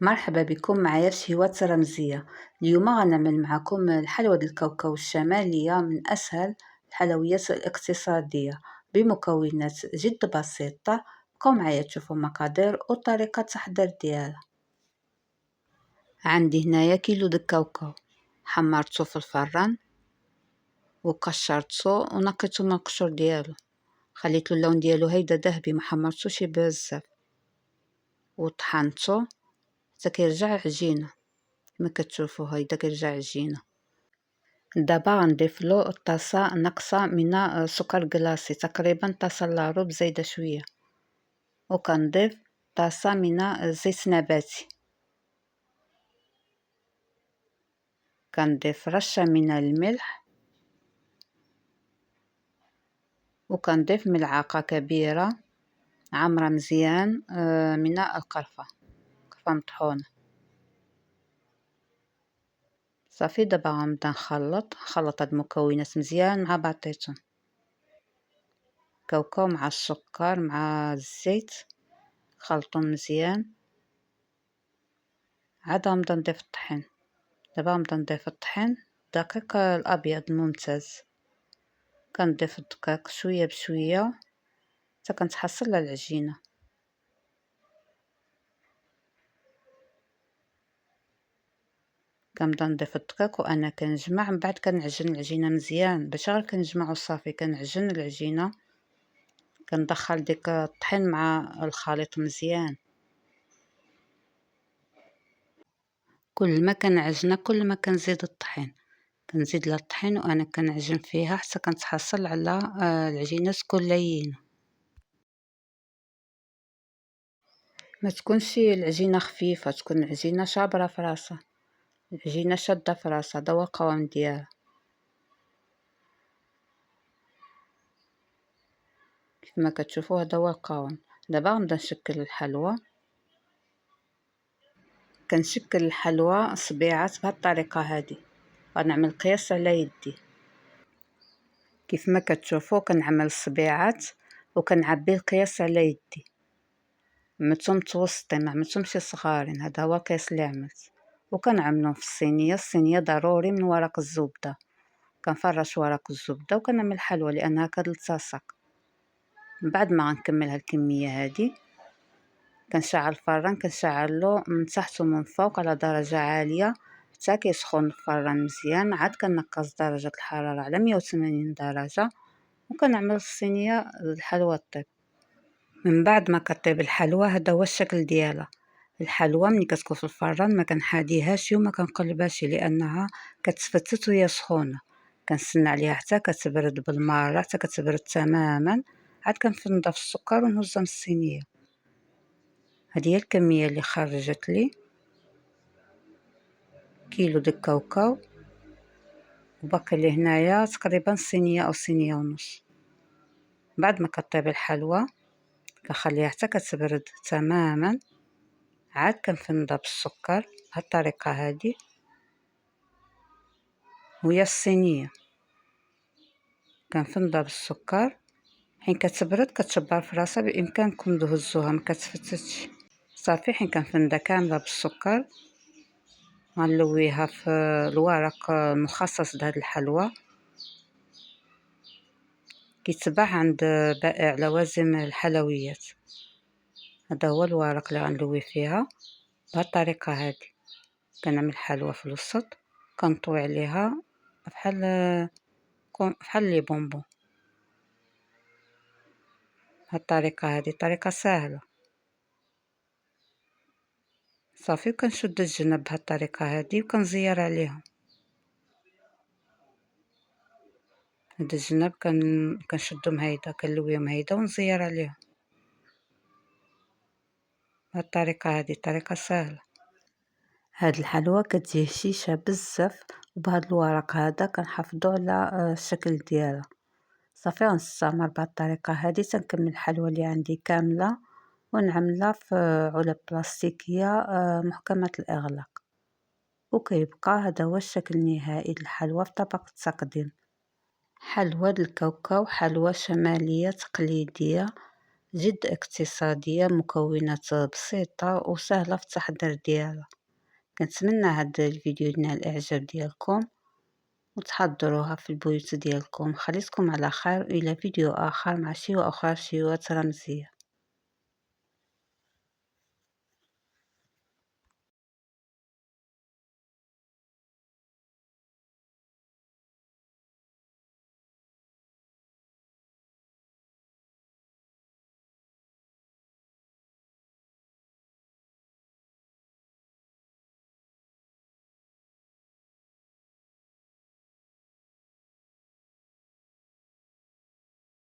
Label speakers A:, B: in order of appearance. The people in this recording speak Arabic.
A: مرحبا بكم معايا شهوات رمزية. اليوم غنعمل معكم الحلوى ديال الكاوكاو الشمالية من أسهل الحلويات الاقتصادية بمكونات جد بسيطة. بقاو معايا تشوفوا المقادير وطريقة التحضير ديالها. عندي هنايا كيلو د الكاوكاو، حمرته في الفران وقشرته ونقيته من القشور ديالو، خليته اللون ديالو هيدا ذهبي، ما حمرتوش بزاف، وطحنته حتى كيرجع عجينه كما كتشوفوا. هيدا كيرجع عجينه. دابا غنضيف له طاسه ناقصه من سكر كلاصي، تقريبا طاسه الا ربع زايده شويه، وكنضيف طاسه من زيت نباتي، كنضيف رشه من الملح، وكنضيف ملعقه كبيره عامره مزيان من القرفه مطحونه. صافي دابا غنبدا نخلط هاد المكونات مزيان مع بعضياتهم، كاوكاو مع السكر مع الزيت، خلطهم مزيان. عاد غنبدا نضيف الطحين. دابا غنبدا نضيف الطحين، الدقيق الابيض الممتاز، كنضيف الدقيق شويه بشويه حتى كنتحصل على العجينه. كنبدا نضيف الدقيق وانا كنجمع، من بعد كنعجن العجينه مزيان باش غير كنجمعو صافي. كنعجن العجينه، كندخل ديك الطحين مع الخليط مزيان. كل ما كنعجنها كل ما كنزيد الطحين، كنزيد لها الطحين وانا كنعجن فيها حتى كنتحصل على العجينه تكون لينه، ما تكونش العجينه خفيفه، تكون العجينه شابره في راسها، العجينه شاده في راسها. هذا هو القوام ديالها. كما كتشوفوا هذا هو القوام. دابا غنبدا نشكل الحلوى. كنشكل الحلوى صبيعات بهذه الطريقه هذه، غنعمل قياس على يدي. كيف ما كتشوفوا كنعمل الصبيعات وكنعبي القياس على يدي، عملتهم متوسطين، ما عملتهمش صغارين. هذا هو القياس اللي عملت. وكنعملهم في الصينيه. الصينيه ضروري من ورق الزبده، كنفرش ورق الزبده وكنعمل الحلوى لانها كتلتصق. من بعد ما غنكمل الكميه هذه، كنشعل الفران، كنشعلو من تحت ومن فوق على درجه عاليه حتى كيسخن الفران مزيان. عاد كنقص درجه الحراره على 180 درجه وكنعمل الصينيه الحلوى طيب. من بعد ما كطيب الحلوى، هذا هو الشكل ديالها. الحلوى ملي كتكون في الفران ما كنحاديهاش وما كنقلبهاش لانها كتفتت وهي سخونه. كنستنى عليها حتى كتبرد بالمره، حتى كتبرد تماما. عاد كنفنضها في السكر ونهزها من الصينيه. هذه هي الكميه اللي خرجت لي، كيلو د الكاوكاو، وباقي لي هنايا تقريبا صينيه او صينيه ونص. بعد ما كطيب الحلوى كنخليها حتى كتبرد تماما، عاد كنفنضها بالسكر بهالطريقه هذه وهي الصينيه. كنفنضها بالسكر حين كتبرد، كتشبر في راسها، بامكانكم تهزوها ما كتفتتش. صافي حين كنفنضها كامله بالسكر، غنلويها في الورق المخصص لهاد الحلوى، كيتباع عند بائع لوازم الحلويات. هذا هو الورق اللي غنلوي فيها بهالطريقه هذه. كنعمل حلوى في الوسط، كنطوي عليها بحال لي بونبون. هالطريقه هذه طريقه سهله. صافي كنشد الجناب بهالطريقه هذه وكنزير عليهم. هاد الجناب كنشدهم هيدا، كنلويهم هيدا ونزير عليهم بهالطريقه هذه. طريقه سهله. هاد الحلوى كتجي هشيشه بزاف، وبهاد الورق هذا كنحافظوا على الشكل ديالها. صافي غنستمر بهاد الطريقه هذه تنكمل الحلوى اللي عندي كامله ونعملها في علب بلاستيكيه محكمه الاغلاق. وكيبقى هذا هو الشكل النهائي للحلوى في طبق التقديم. حلوى الكاوكاو، حلوى شماليه تقليديه جد اقتصادية، مكونات بسيطة وسهلة في التحضير ديالها. كنتمنى هاد الفيديو ينال الاعجاب ديالكم وتحضروها في البيوت ديالكم. خليتكم على خير، الى فيديو اخر مع شيوة اخرى، شيوات رمزية.